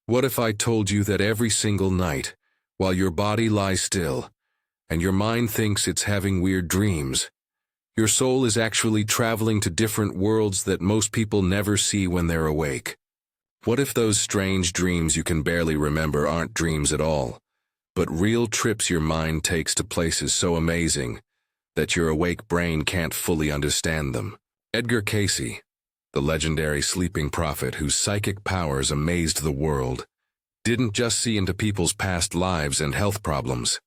What if I told you that every single night, while your body lies still, and your mind thinks it's having weird dreams, your soul is actually traveling to different worlds that most people never see when they're awake? What if those strange dreams you can barely remember aren't dreams at all, but real trips your mind takes to places so amazing that your awake brain can't fully understand them? Edgar Cayce, the legendary sleeping prophet whose psychic powers amazed the world, didn't just see into people's past lives and health problems.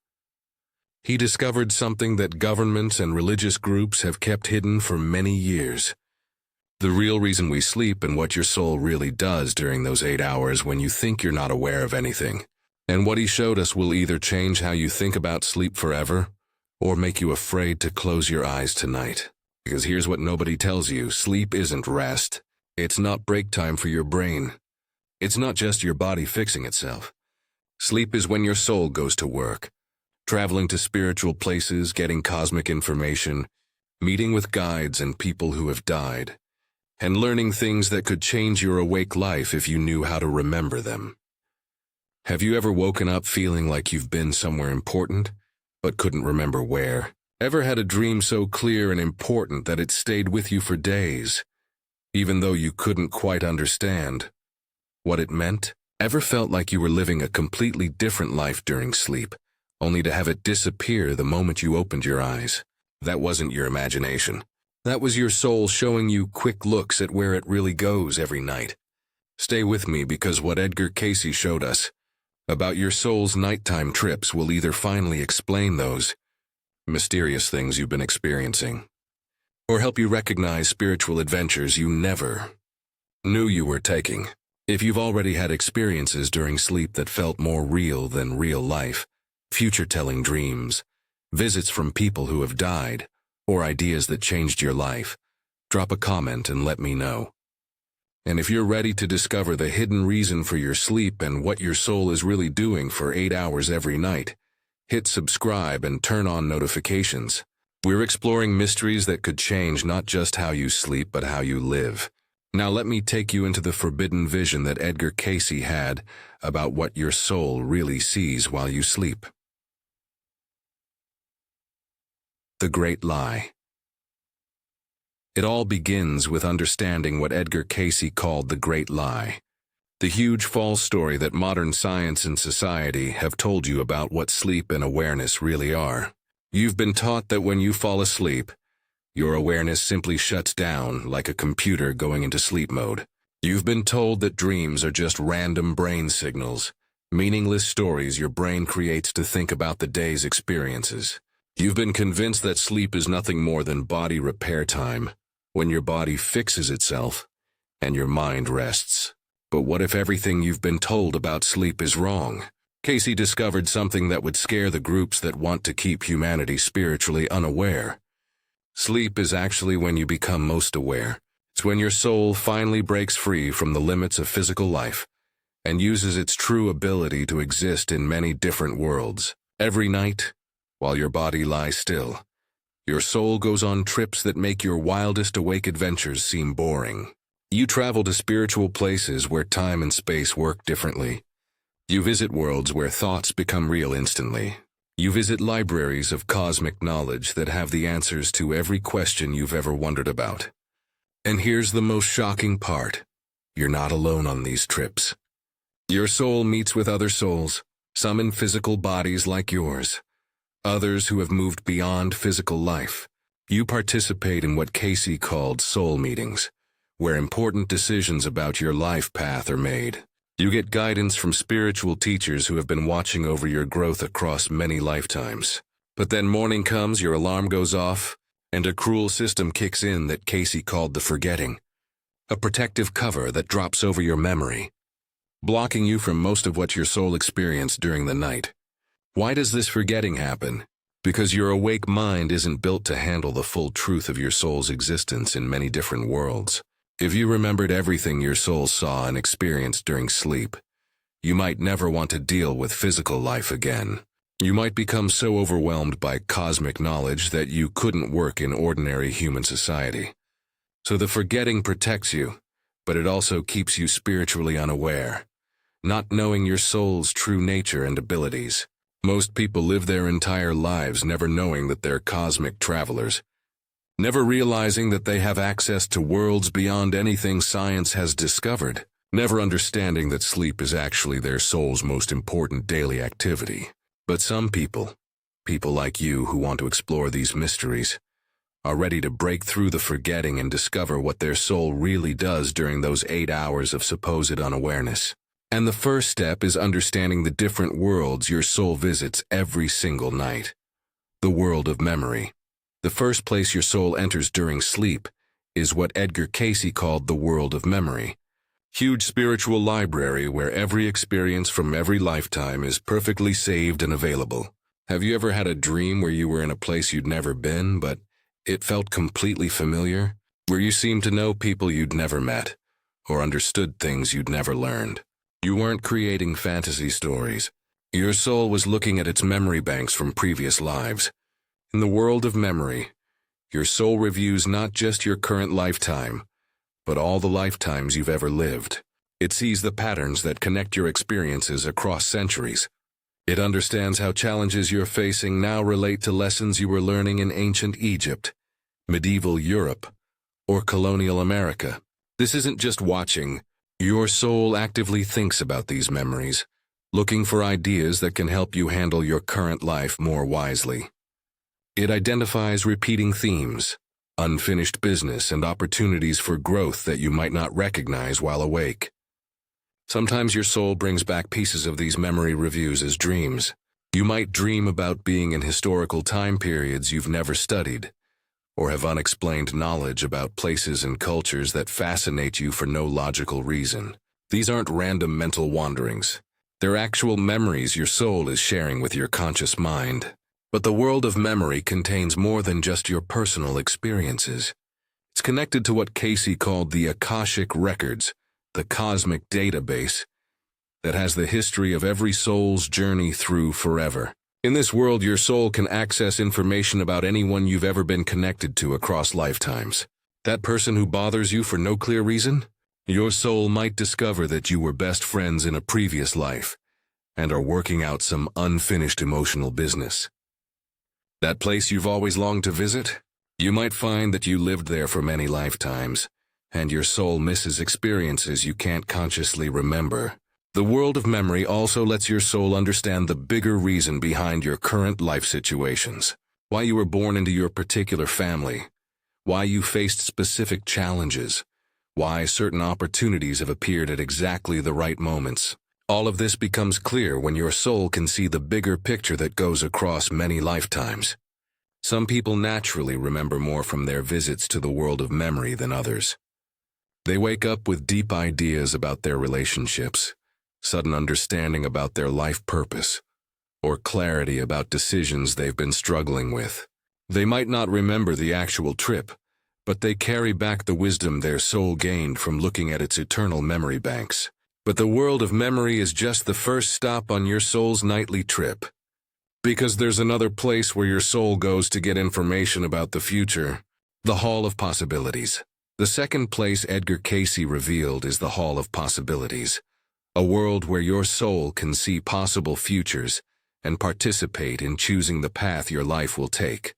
He discovered something that governments and religious groups have kept hidden for many years. The real reason we sleep and what your soul really does during those 8 hours when you think you're not aware of anything. And what he showed us will either change how you think about sleep forever or make you afraid to close your eyes tonight. Because here's what nobody tells you: sleep isn't rest. It's not break time for your brain. It's not just your body fixing itself. Sleep is when your soul goes to work, traveling to spiritual places, getting cosmic information, meeting with guides and people who have died, and learning things that could change your awake life if you knew how to remember them. Have you ever woken up feeling like you've been somewhere important, but couldn't remember where? Ever had a dream so clear and important that it stayed with you for days, even though you couldn't quite understand what it meant? Ever felt like you were living a completely different life during sleep, only to have it disappear the moment you opened your eyes? That wasn't your imagination. That was your soul showing you quick looks at where it really goes every night. Stay with me, because what Edgar Cayce showed us about your soul's nighttime trips will either finally explain those mysterious things you've been experiencing, or help you recognize spiritual adventures you never knew you were taking. If you've already had experiences during sleep that felt more real than real life, future-telling dreams, visits from people who have died, or ideas that changed your life, drop a comment and let me know. And if you're ready to discover the hidden reason for your sleep and what your soul is really doing for 8 hours every night, hit subscribe and turn on notifications. We're exploring mysteries that could change not just how you sleep, but how you live. Now let me take you into the forbidden vision that Edgar Cayce had about what your soul really sees while you sleep. The Great Lie. It all begins with understanding what Edgar Cayce called the Great Lie, the huge false story that modern science and society have told you about what sleep and awareness really are. You've been taught that when you fall asleep, your awareness simply shuts down like a computer going into sleep mode. You've been told that dreams are just random brain signals, meaningless stories your brain creates to think about the day's experiences. You've been convinced that sleep is nothing more than body repair time, when your body fixes itself and your mind rests. But what if everything you've been told about sleep is wrong? Cayce discovered something that would scare the groups that want to keep humanity spiritually unaware. Sleep is actually when you become most aware. It's when your soul finally breaks free from the limits of physical life and uses its true ability to exist in many different worlds. Every night, while your body lies still, your soul goes on trips that make your wildest awake adventures seem boring. You travel to spiritual places where time and space work differently. You visit worlds where thoughts become real instantly. You visit libraries of cosmic knowledge that have the answers to every question you've ever wondered about. And here's the most shocking part: you're not alone on these trips. Your soul meets with other souls, some in physical bodies like yours, others who have moved beyond physical life. You participate in what Cayce called soul meetings, where important decisions about your life path are made. You get guidance from spiritual teachers who have been watching over your growth across many lifetimes. But then morning comes, your alarm goes off, and a cruel system kicks in that Cayce called the forgetting, a protective cover that drops over your memory, blocking you from most of what your soul experienced during the night. Why does this forgetting happen? Because your awake mind isn't built to handle the full truth of your soul's existence in many different worlds. If you remembered everything your soul saw and experienced during sleep, you might never want to deal with physical life again. You might become so overwhelmed by cosmic knowledge that you couldn't work in ordinary human society. So the forgetting protects you, but it also keeps you spiritually unaware. not knowing your soul's true nature and abilities. Most people live their entire lives never knowing that they're cosmic travelers, never realizing that they have access to worlds beyond anything science has discovered, never understanding that sleep is actually their soul's most important daily activity. But some people like you who want to explore these mysteries, are ready to break through the forgetting and discover what their soul really does during those 8 hours of supposed unawareness. And the first step is understanding the different worlds your soul visits every single night. The world of memory. The first place your soul enters during sleep is what Edgar Cayce called the world of memory. Huge spiritual library where every experience from every lifetime is perfectly saved and available. Have you ever had a dream where you were in a place you'd never been, but it felt completely familiar? Where you seemed to know people you'd never met, or understood things you'd never learned? You weren't creating fantasy stories. Your soul was looking at its memory banks from previous lives. In the world of memory, your soul reviews not just your current lifetime, but all the lifetimes you've ever lived. It sees the patterns that connect your experiences across centuries. It understands how challenges you're facing now relate to lessons you were learning in ancient Egypt, medieval Europe, or colonial America. This isn't just watching. Your soul actively thinks about these memories, looking for ideas that can help you handle your current life more wisely. It identifies repeating themes, unfinished business, and opportunities for growth that you might not recognize while awake. Sometimes your soul brings back pieces of these memory reviews as dreams. You might dream about being in historical time periods you've never studied, or have unexplained knowledge about places and cultures that fascinate you for no logical reason. These aren't random mental wanderings. They're actual memories your soul is sharing with your conscious mind. But the world of memory contains more than just your personal experiences. It's connected to what Cayce called the Akashic Records, the cosmic database that has the history of every soul's journey through forever. In this world, your soul can access information about anyone you've ever been connected to across lifetimes. That person who bothers you for no clear reason? Your soul might discover that you were best friends in a previous life and are working out some unfinished emotional business. That place you've always longed to visit? You might find that you lived there for many lifetimes, and your soul misses experiences you can't consciously remember. The world of memory also lets your soul understand the bigger reason behind your current life situations. Why you were born into your particular family. Why you faced specific challenges. Why certain opportunities have appeared at exactly the right moments. All of this becomes clear when your soul can see the bigger picture that goes across many lifetimes. Some people naturally remember more from their visits to the world of memory than others. They wake up with deep ideas about their relationships, sudden understanding about their life purpose, or clarity about decisions they've been struggling with. They might not remember the actual trip, but they carry back the wisdom their soul gained from looking at its eternal memory banks. But the world of memory is just the first stop on your soul's nightly trip. Because there's another place where your soul goes to get information about the future, the Hall of Possibilities. The second place Edgar Cayce revealed is the Hall of Possibilities, a world where your soul can see possible futures and participate in choosing the path your life will take.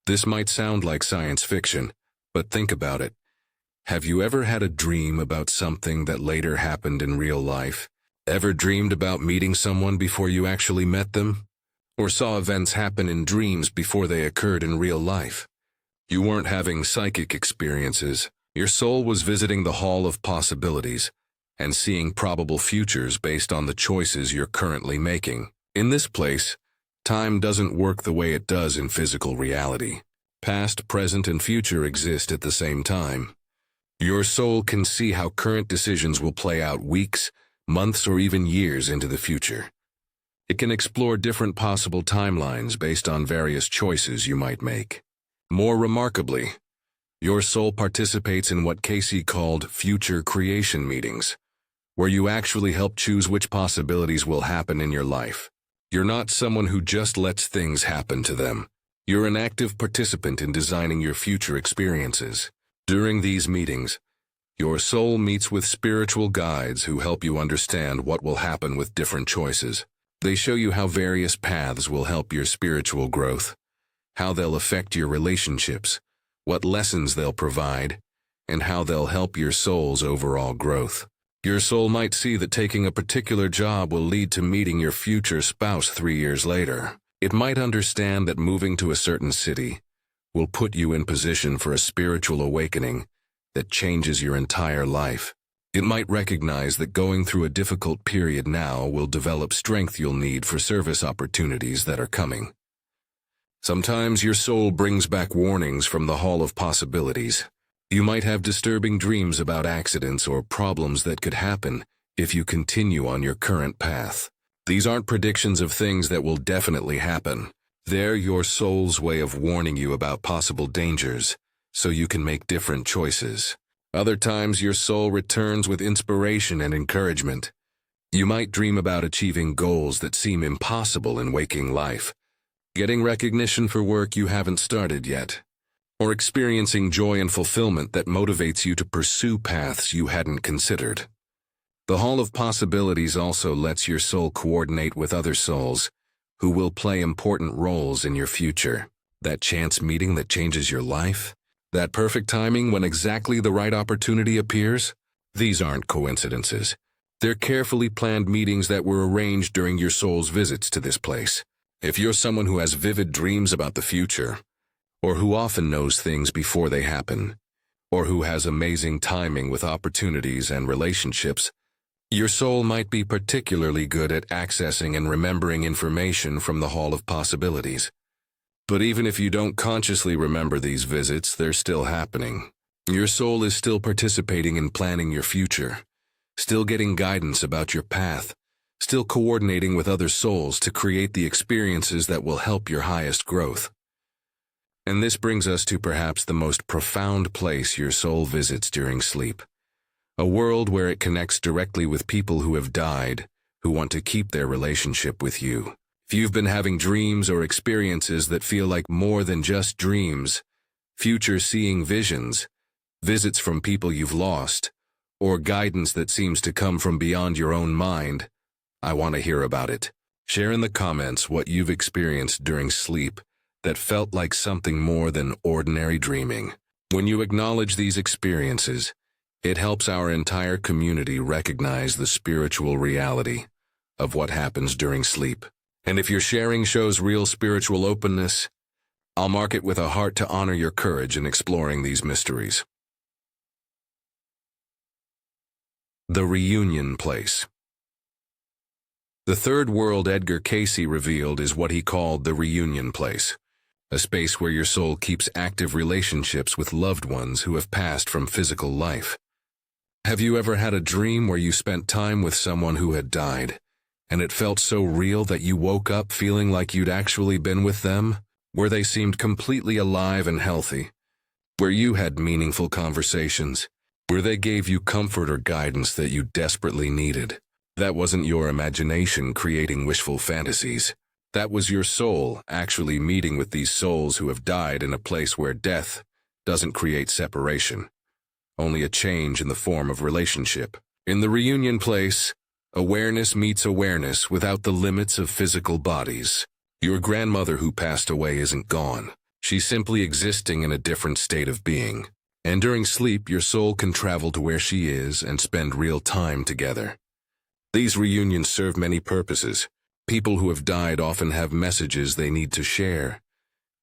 This might sound like science fiction, but think about it. Have you ever had a dream about something that later happened in real life? Ever dreamed about meeting someone before you actually met them? Or saw events happen in dreams before they occurred in real life? You weren't having psychic experiences. Your soul was visiting the Hall of Possibilities and seeing probable futures based on the choices you're currently making. In this place, time doesn't work the way it does in physical reality. Past, present, and future exist at the same time. Your soul can see how current decisions will play out weeks, months, or even years into the future. It can explore different possible timelines based on various choices you might make. More remarkably, your soul participates in what Cayce called future creation meetings, where you actually help choose which possibilities will happen in your life. You're not someone who just lets things happen to them. You're an active participant in designing your future experiences. During these meetings, Your soul meets with spiritual guides who help you understand what will happen with different choices. They show you how various paths will help your spiritual growth, how they'll affect your relationships, what lessons they'll provide, and how they'll help your soul's overall growth. Your soul might see that taking a particular job will lead to meeting your future spouse 3 years later. It might understand that moving to a certain city will put you in position for a spiritual awakening that changes your entire life. It might recognize that going through a difficult period now will develop strength you'll need for service opportunities that are coming. Sometimes your soul brings back warnings from the Hall of Possibilities. You might have disturbing dreams about accidents or problems that could happen if you continue on your current path. These aren't predictions of things that will definitely happen. They're your soul's way of warning you about possible dangers, so you can make different choices. Other times your soul returns with inspiration and encouragement. You might dream about achieving goals that seem impossible in waking life, getting recognition for work you haven't started yet, or experiencing joy and fulfillment that motivates you to pursue paths you hadn't considered. The Hall of Possibilities also lets your soul coordinate with other souls who will play important roles in your future. That chance meeting that changes your life? That perfect timing when exactly the right opportunity appears? These aren't coincidences. They're carefully planned meetings that were arranged during your soul's visits to this place. If you're someone who has vivid dreams about the future, or who often knows things before they happen, or who has amazing timing with opportunities and relationships, your soul might be particularly good at accessing and remembering information from the Hall of Possibilities. But even if you don't consciously remember these visits, they're still happening. Your soul is still participating in planning your future, still getting guidance about your path, still coordinating with other souls to create the experiences that will help your highest growth. And this brings us to perhaps the most profound place your soul visits during sleep. A world where it connects directly with people who have died, who want to keep their relationship with you. If you've been having dreams or experiences that feel like more than just dreams, future-seeing visions, visits from people you've lost, or guidance that seems to come from beyond your own mind, I want to hear about it. Share in the comments what you've experienced during sleep that felt like something more than ordinary dreaming. When you acknowledge these experiences, it helps our entire community recognize the spiritual reality of what happens during sleep. And if your sharing shows real spiritual openness, I'll mark it with a heart to honor your courage in exploring these mysteries. The Reunion Place. The third world Edgar Cayce revealed is what he called the Reunion Place, a space where your soul keeps active relationships with loved ones who have passed from physical life. Have you ever had a dream where you spent time with someone who had died, and it felt so real that you woke up feeling like you'd actually been with them, where they seemed completely alive and healthy, where you had meaningful conversations, where they gave you comfort or guidance that you desperately needed? That wasn't your imagination creating wishful fantasies. That was your soul actually meeting with these souls who have died in a place where death doesn't create separation, only a change in the form of relationship. In the Reunion Place, awareness meets awareness without the limits of physical bodies. Your grandmother who passed away isn't gone. She's simply existing in a different state of being. And during sleep, your soul can travel to where she is and spend real time together. These reunions serve many purposes. People who have died often have messages they need to share,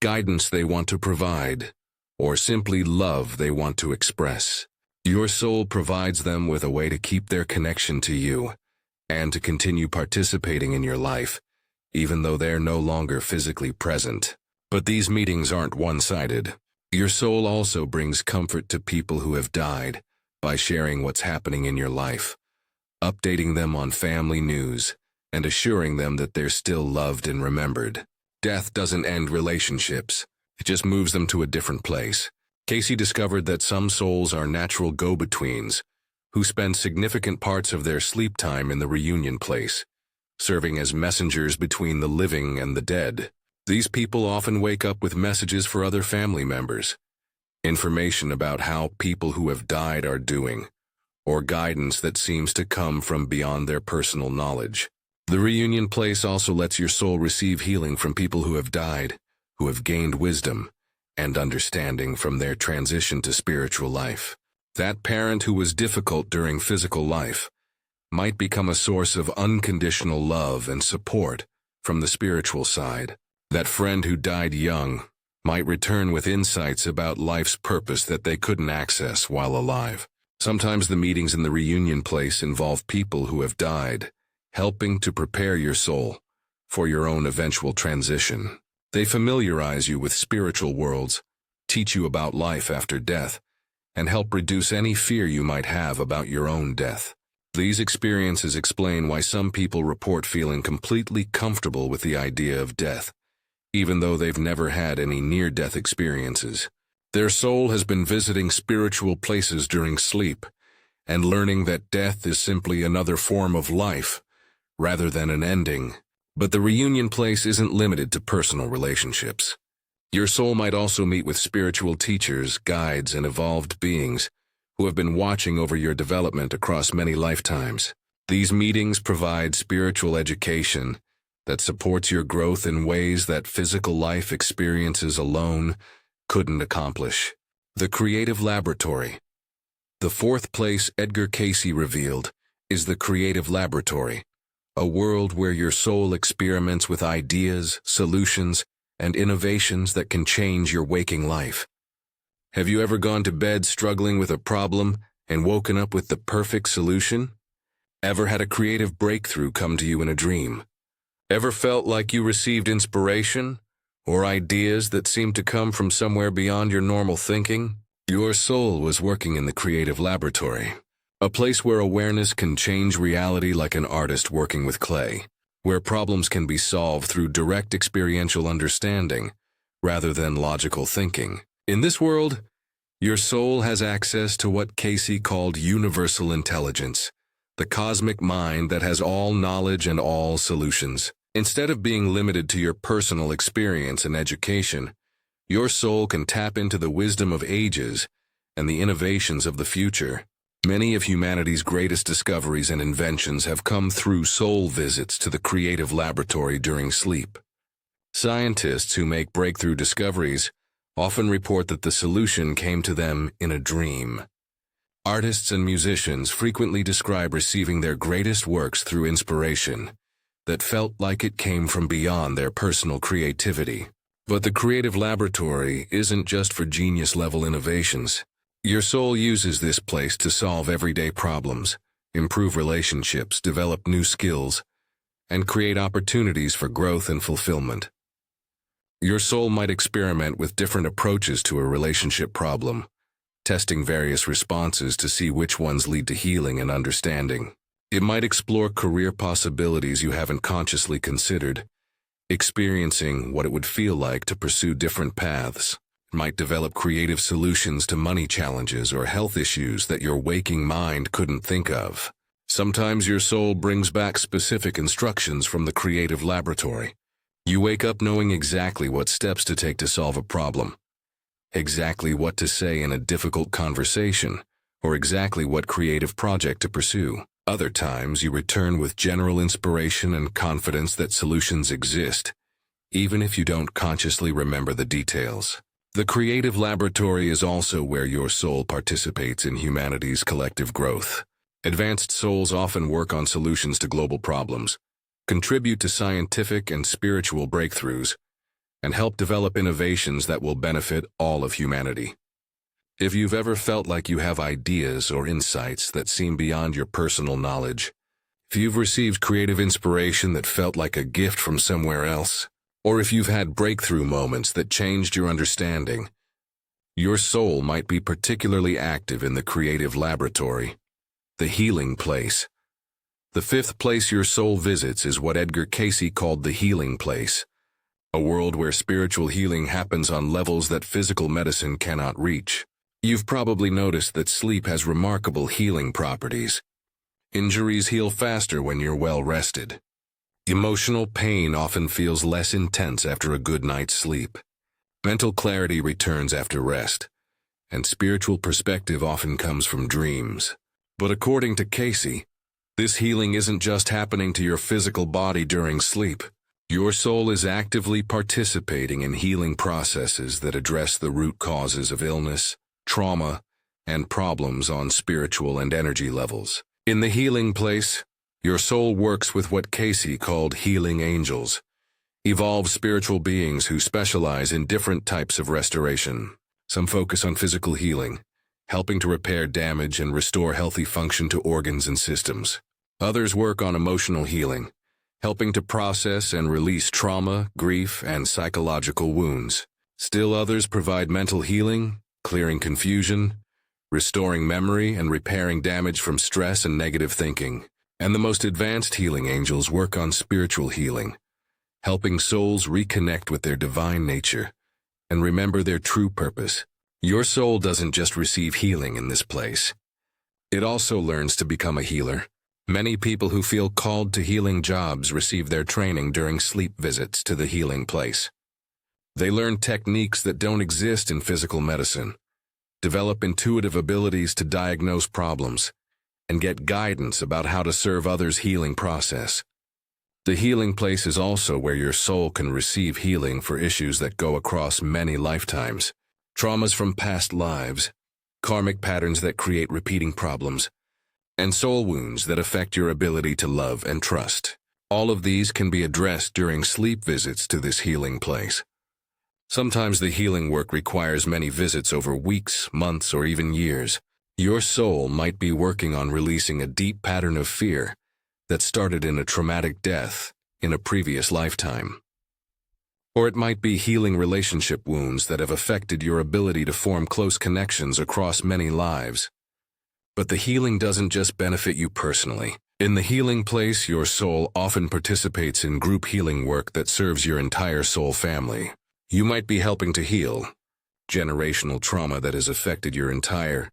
guidance they want to provide, or simply love they want to express. Your soul provides them with a way to keep their connection to you and to continue participating in your life, even though they're no longer physically present. But these meetings aren't one-sided. Your soul also brings comfort to people who have died by sharing what's happening in your life, updating them on family news, and assuring them that they're still loved and remembered. Death doesn't end relationships. It just moves them to a different place. Cayce discovered that some souls are natural go-betweens who spend significant parts of their sleep time in the Reunion Place, serving as messengers between the living and the dead. These people often wake up with messages for other family members, information about how people who have died are doing, or guidance that seems to come from beyond their personal knowledge. The reunion place also lets your soul receive healing from people who have died, who have gained wisdom and understanding from their transition to spiritual life. That parent who was difficult during physical life might become a source of unconditional love and support from the spiritual side. That friend who died young might return with insights about life's purpose that they couldn't access while alive. Sometimes the meetings in the reunion place involve people who have died, helping to prepare your soul for your own eventual transition. They familiarize you with spiritual worlds, teach you about life after death, and help reduce any fear you might have about your own death. These experiences explain why some people report feeling completely comfortable with the idea of death, even though they've never had any near-death experiences. Their soul has been visiting spiritual places during sleep and learning that death is simply another form of life rather than an ending. But the reunion place isn't limited to personal relationships. Your soul might also meet with spiritual teachers, guides, and evolved beings who have been watching over your development across many lifetimes. These meetings provide spiritual education that supports your growth in ways that physical life experiences alone couldn't accomplish. The creative laboratory. The fourth place Edgar Cayce revealed is the creative laboratory, a world where your soul experiments with ideas, solutions, and innovations that can change your waking life. Have you ever gone to bed struggling with a problem and woken up with the perfect solution? Ever had a creative breakthrough come to you in a dream? Ever felt like you received inspiration or ideas that seemed to come from somewhere beyond your normal thinking? Your soul was working in the creative laboratory, a place where awareness can change reality like an artist working with clay, where problems can be solved through direct experiential understanding rather than logical thinking. In this world, your soul has access to what Cayce called universal intelligence, the cosmic mind that has all knowledge and all solutions. Instead of being limited to your personal experience and education, your soul can tap into the wisdom of ages and the innovations of the future. Many of humanity's greatest discoveries and inventions have come through soul visits to the creative laboratory during sleep. Scientists who make breakthrough discoveries often report that the solution came to them in a dream. Artists and musicians frequently describe receiving their greatest works through inspiration that felt like it came from beyond their personal creativity. But the creative laboratory isn't just for genius-level innovations. Your soul uses this place to solve everyday problems, improve relationships, develop new skills, and create opportunities for growth and fulfillment. Your soul might experiment with different approaches to a relationship problem, testing various responses to see which ones lead to healing and understanding. It might explore career possibilities you haven't consciously considered, experiencing what it would feel like to pursue different paths. It might develop creative solutions to money challenges or health issues that your waking mind couldn't think of. Sometimes your soul brings back specific instructions from the creative laboratory. You wake up knowing exactly what steps to take to solve a problem, exactly what to say in a difficult conversation, or exactly what creative project to pursue. Other times you return with general inspiration and confidence that solutions exist, even if you don't consciously remember the details. The creative laboratory is also where your soul participates in humanity's collective growth. Advanced souls often work on solutions to global problems, contribute to scientific and spiritual breakthroughs, and help develop innovations that will benefit all of humanity. If you've ever felt like you have ideas or insights that seem beyond your personal knowledge, if you've received creative inspiration that felt like a gift from somewhere else, or if you've had breakthrough moments that changed your understanding, your soul might be particularly active in the creative laboratory, the healing place. The fifth place your soul visits is what Edgar Cayce called the healing place, a world where spiritual healing happens on levels that physical medicine cannot reach. You've probably noticed that sleep has remarkable healing properties. Injuries heal faster when you're well rested. Emotional pain often feels less intense after a good night's sleep. Mental clarity returns after rest, and spiritual perspective often comes from dreams. But according to Cayce, this healing isn't just happening to your physical body during sleep. Your soul is actively participating in healing processes that address the root causes of illness, trauma, and problems on spiritual and energy levels. In the healing place, your soul works with what Cayce called healing angels, evolved spiritual beings who specialize in different types of restoration. Some focus on physical healing, helping to repair damage and restore healthy function to organs and systems. Others work on emotional healing, helping to process and release trauma, grief, and psychological wounds. Still others provide mental healing, clearing confusion, restoring memory, and repairing damage from stress and negative thinking. And the most advanced healing angels work on spiritual healing, helping souls reconnect with their divine nature and remember their true purpose. Your soul doesn't just receive healing in this place. It also learns to become a healer. Many people who feel called to healing jobs receive their training during sleep visits to the healing place. They learn techniques that don't exist in physical medicine, develop intuitive abilities to diagnose problems, and get guidance about how to serve others' healing process. The healing place is also where your soul can receive healing for issues that go across many lifetimes. Traumas from past lives, karmic patterns that create repeating problems, and soul wounds that affect your ability to love and trust. All of these can be addressed during sleep visits to this healing place. Sometimes the healing work requires many visits over weeks, months, or even years. Your soul might be working on releasing a deep pattern of fear that started in a traumatic death in a previous lifetime. Or it might be healing relationship wounds that have affected your ability to form close connections across many lives. But the healing doesn't just benefit you personally. In the healing place, your soul often participates in group healing work that serves your entire soul family. You might be helping to heal generational trauma that has affected your entire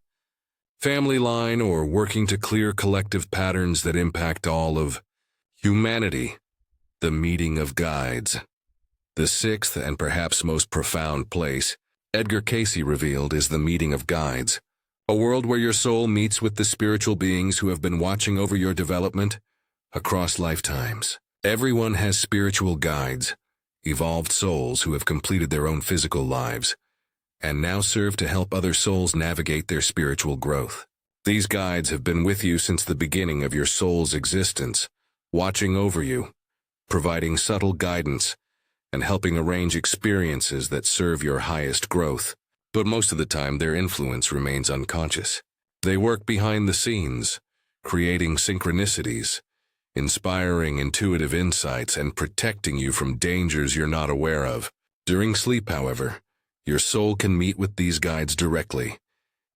family line, or working to clear collective patterns that impact all of humanity. The meeting of guides. The sixth and perhaps most profound place Edgar Cayce revealed is the meeting of guides, a world where your soul meets with the spiritual beings who have been watching over your development across lifetimes. Everyone has spiritual guides, evolved souls who have completed their own physical lives, and now serve to help other souls navigate their spiritual growth. These guides have been with you since the beginning of your soul's existence, watching over you, providing subtle guidance, and helping arrange experiences that serve your highest growth. But most of the time, their influence remains unconscious. They work behind the scenes, creating synchronicities, inspiring intuitive insights, and protecting you from dangers you're not aware of. During sleep, however, your soul can meet with these guides directly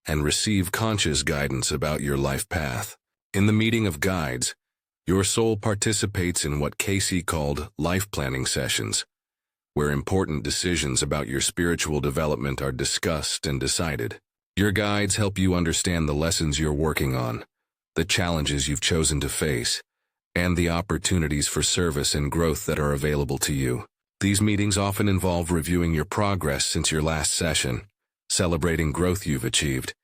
and receive conscious guidance about your life path. In the meeting of guides, your soul participates in what Cayce called life planning sessions, where important decisions about your spiritual development are discussed and decided. Your guides help you understand the lessons you're working on, the challenges you've chosen to face, and the opportunities for service and growth that are available to you. These meetings often involve reviewing your progress since your last session, celebrating growth you've achieved,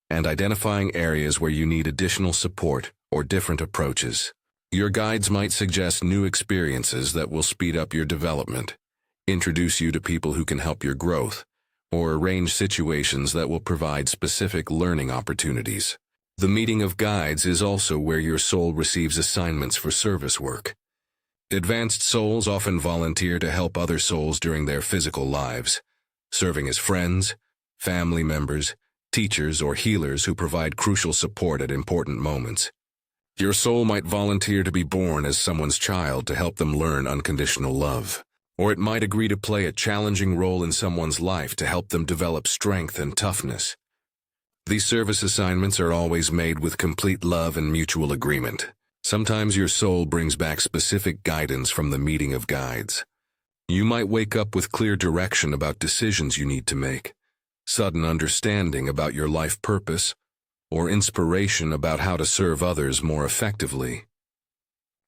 and identifying areas where you need additional support or different approaches. Your guides might suggest new experiences that will speed up your development, introduce you to people who can help your growth, or arrange situations that will provide specific learning opportunities. The meeting of guides is also where your soul receives assignments for service work. Advanced souls often volunteer to help other souls during their physical lives, serving as friends, family members, teachers, or healers who provide crucial support at important moments. Your soul might volunteer to be born as someone's child to help them learn unconditional love, or it might agree to play a challenging role in someone's life to help them develop strength and toughness. These service assignments are always made with complete love and mutual agreement. Sometimes your soul brings back specific guidance from the meeting of guides. You might wake up with clear direction about decisions you need to make, sudden understanding about your life purpose, or inspiration about how to serve others more effectively.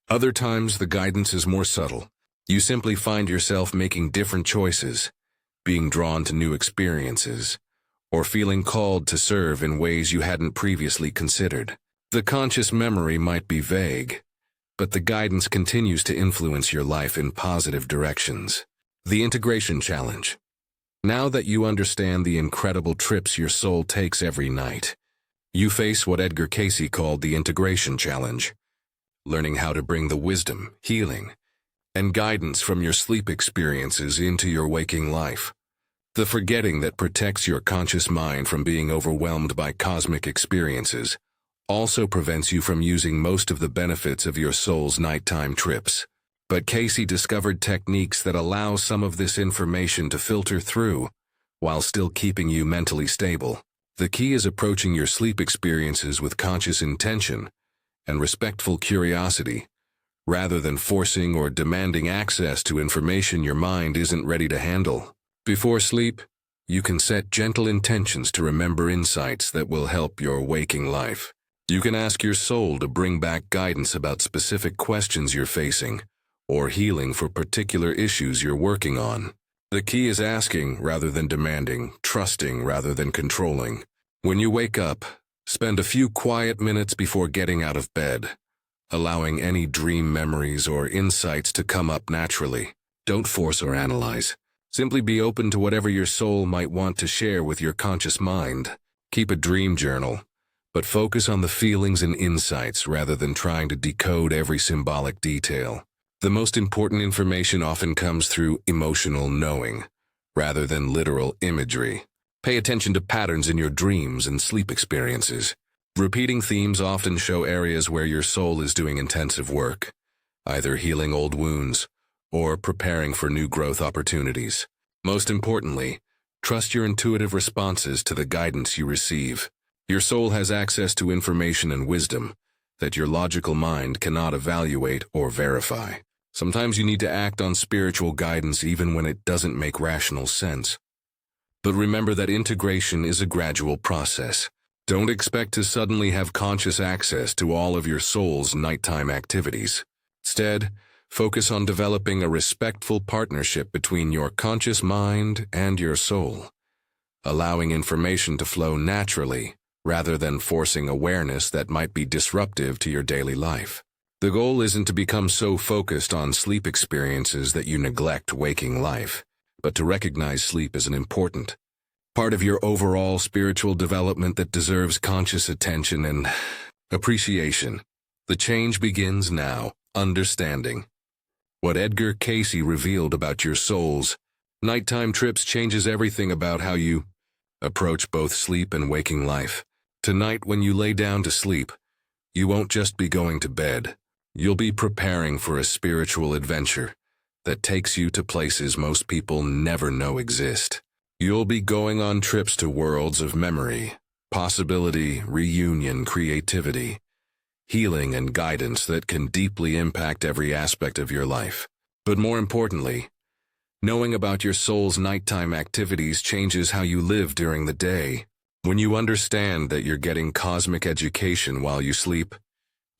Other times, the guidance is more subtle. You simply find yourself making different choices, being drawn to new experiences, or feeling called to serve in ways you hadn't previously considered. The conscious memory might be vague, but the guidance continues to influence your life in positive directions. The integration challenge. Now that you understand the incredible trips your soul takes every night, you face what Edgar Cayce called the integration challenge, learning how to bring the wisdom, healing, and guidance from your sleep experiences into your waking life. The forgetting that protects your conscious mind from being overwhelmed by cosmic experiences also prevents you from using most of the benefits of your soul's nighttime trips. But Cayce discovered techniques that allow some of this information to filter through while still keeping you mentally stable. The key is approaching your sleep experiences with conscious intention and respectful curiosity, rather than forcing or demanding access to information your mind isn't ready to handle. Before sleep, you can set gentle intentions to remember insights that will help your waking life. You can ask your soul to bring back guidance about specific questions you're facing, or healing for particular issues you're working on. The key is asking rather than demanding, trusting rather than controlling. When you wake up, spend a few quiet minutes before getting out of bed, allowing any dream memories or insights to come up naturally. Don't force or analyze. Simply be open to whatever your soul might want to share with your conscious mind. Keep a dream journal, but focus on the feelings and insights rather than trying to decode every symbolic detail. The most important information often comes through emotional knowing, rather than literal imagery. Pay attention to patterns in your dreams and sleep experiences. Repeating themes often show areas where your soul is doing intensive work, either healing old wounds or preparing for new growth opportunities. Most importantly, trust your intuitive responses to the guidance you receive. Your soul has access to information and wisdom that your logical mind cannot evaluate or verify. Sometimes you need to act on spiritual guidance even when it doesn't make rational sense. But remember that integration is a gradual process. Don't expect to suddenly have conscious access to all of your soul's nighttime activities. Instead, focus on developing a respectful partnership between your conscious mind and your soul, allowing information to flow naturally rather than forcing awareness that might be disruptive to your daily life. The goal isn't to become so focused on sleep experiences that you neglect waking life, but to recognize sleep as an important part of your overall spiritual development that deserves conscious attention and appreciation. The change begins now. Understanding what Edgar Cayce revealed about your soul's nighttime trips changes everything about how you approach both sleep and waking life. Tonight, when you lay down to sleep, you won't just be going to bed. You'll be preparing for a spiritual adventure that takes you to places most people never know exist. You'll be going on trips to worlds of memory, possibility, reunion, creativity, healing, and guidance that can deeply impact every aspect of your life. But more importantly, knowing about your soul's nighttime activities changes how you live during the day. When you understand that you're getting cosmic education while you sleep,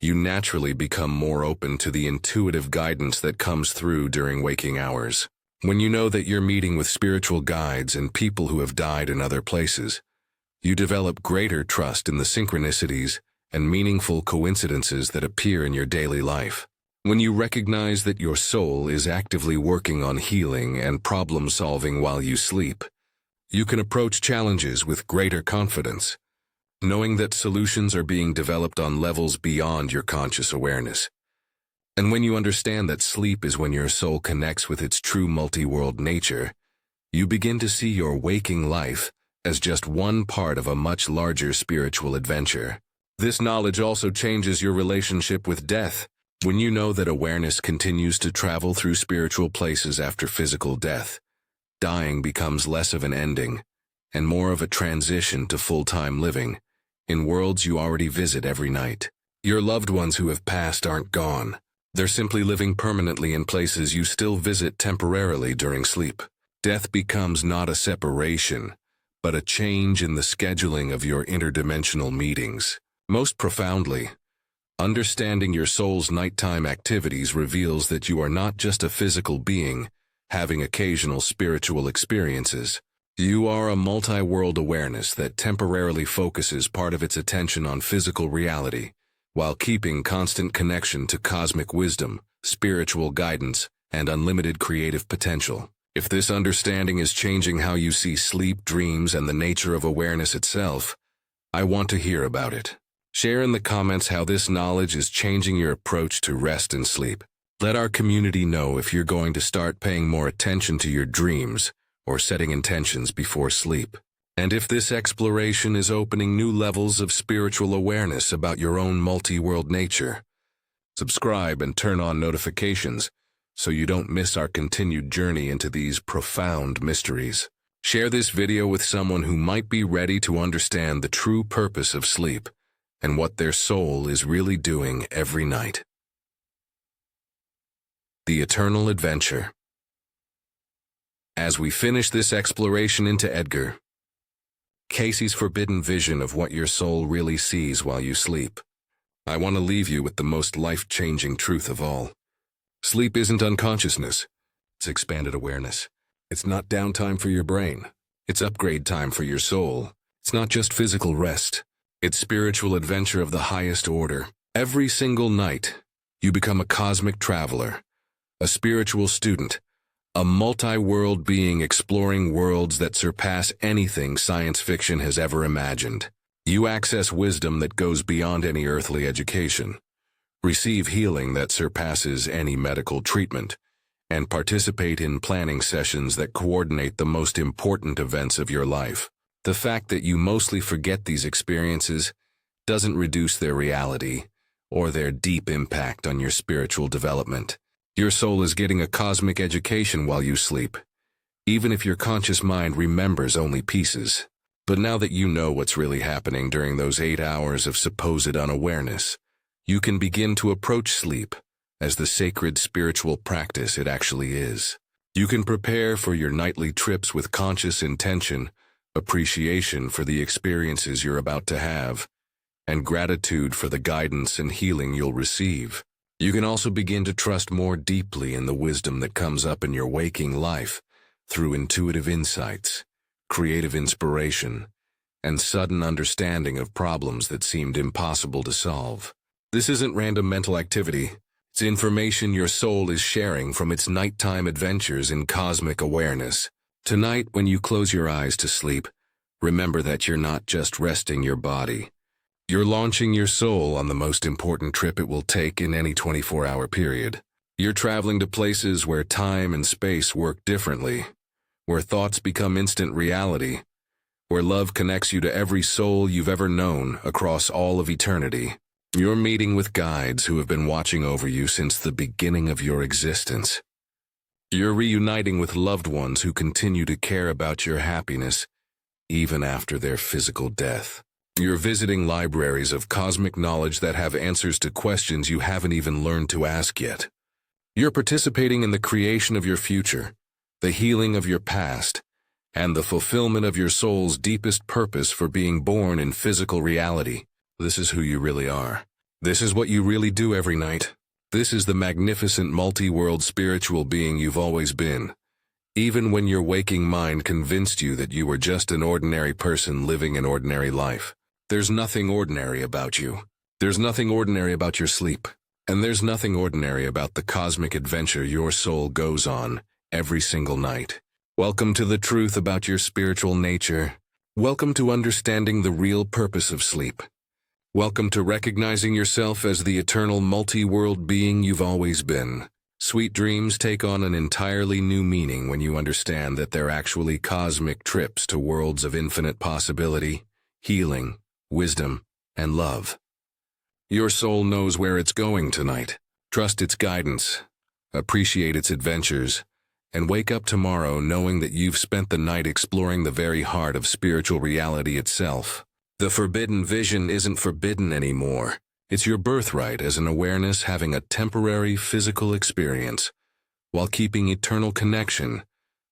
you naturally become more open to the intuitive guidance that comes through during waking hours. When you know that you're meeting with spiritual guides and people who have died in other places, you develop greater trust in the synchronicities and meaningful coincidences that appear in your daily life. When you recognize that your soul is actively working on healing and problem-solving while you sleep, you can approach challenges with greater confidence, knowing that solutions are being developed on levels beyond your conscious awareness. And when you understand that sleep is when your soul connects with its true multi-world nature, you begin to see your waking life as just one part of a much larger spiritual adventure. This knowledge also changes your relationship with death. When you know that awareness continues to travel through spiritual places after physical death, dying becomes less of an ending and more of a transition to full-time living in worlds you already visit every night. Your loved ones who have passed aren't gone. They're simply living permanently in places you still visit temporarily during sleep. Death becomes not a separation, but a change in the scheduling of your interdimensional meetings. Most profoundly, understanding your soul's nighttime activities reveals that you are not just a physical being having occasional spiritual experiences. You are a multi-world awareness that temporarily focuses part of its attention on physical reality, while keeping constant connection to cosmic wisdom, spiritual guidance, and unlimited creative potential. If this understanding is changing how you see sleep, dreams, and the nature of awareness itself, I want to hear about it. Share in the comments how this knowledge is changing your approach to rest and sleep. Let our community know if you're going to start paying more attention to your dreams or setting intentions before sleep. And if this exploration is opening new levels of spiritual awareness about your own multi-world nature. Subscribe and turn on notifications so you don't miss our continued journey into these profound mysteries. Share this video with someone who might be ready to understand the true purpose of sleep and what their soul is really doing every night. The Eternal Adventure. As we finish this exploration into Edgar Cayce's forbidden vision of what your soul really sees while you sleep, I want to leave you with the most life-changing truth of all. Sleep isn't unconsciousness. It's expanded awareness. It's not downtime for your brain. It's upgrade time for your soul. It's not just physical rest. It's spiritual adventure of the highest order. Every single night, you become a cosmic traveler, a spiritual student, a multi-world being exploring worlds that surpass anything science fiction has ever imagined. You access wisdom that goes beyond any earthly education, receive healing that surpasses any medical treatment, and participate in planning sessions that coordinate the most important events of your life. The fact that you mostly forget these experiences doesn't reduce their reality or their deep impact on your spiritual development. Your soul is getting a cosmic education while you sleep, even if your conscious mind remembers only pieces. But now that you know what's really happening during those 8 hours of supposed unawareness, you can begin to approach sleep as the sacred spiritual practice it actually is. You can prepare for your nightly trips with conscious intention, appreciation for the experiences you're about to have, and gratitude for the guidance and healing you'll receive. You can also begin to trust more deeply in the wisdom that comes up in your waking life through intuitive insights, creative inspiration, and sudden understanding of problems that seemed impossible to solve. This isn't random mental activity. It's information your soul is sharing from its nighttime adventures in cosmic awareness. Tonight, when you close your eyes to sleep, remember that you're not just resting your body. You're launching your soul on the most important trip it will take in any 24-hour period. You're traveling to places where time and space work differently, where thoughts become instant reality, where love connects you to every soul you've ever known across all of eternity. You're meeting with guides who have been watching over you since the beginning of your existence. You're reuniting with loved ones who continue to care about your happiness, even after their physical death. You're visiting libraries of cosmic knowledge that have answers to questions you haven't even learned to ask yet. You're participating in the creation of your future, the healing of your past, and the fulfillment of your soul's deepest purpose for being born in physical reality. This is who you really are. This is what you really do every night. This is the magnificent multi-world spiritual being you've always been, even when your waking mind convinced you that you were just an ordinary person living an ordinary life. There's nothing ordinary about you. There's nothing ordinary about your sleep. And there's nothing ordinary about the cosmic adventure your soul goes on every single night. Welcome to the truth about your spiritual nature. Welcome to understanding the real purpose of sleep. Welcome to recognizing yourself as the eternal multi-world being you've always been. Sweet dreams take on an entirely new meaning when you understand that they're actually cosmic trips to worlds of infinite possibility, healing, wisdom, and love. Your soul knows where it's going tonight. Trust its guidance, appreciate its adventures, and wake up tomorrow knowing that you've spent the night exploring the very heart of spiritual reality itself. The forbidden vision isn't forbidden anymore. It's your birthright as an awareness having a temporary physical experience while keeping eternal connection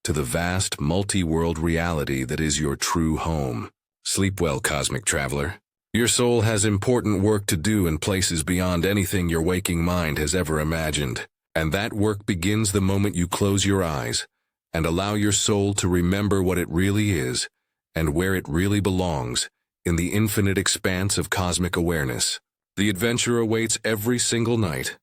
to the vast multi-world reality that is your true home. Sleep well, cosmic traveler. Your soul has important work to do in places beyond anything your waking mind has ever imagined. And that work begins the moment you close your eyes and allow your soul to remember what it really is and where it really belongs in the infinite expanse of cosmic awareness. The adventure awaits every single night,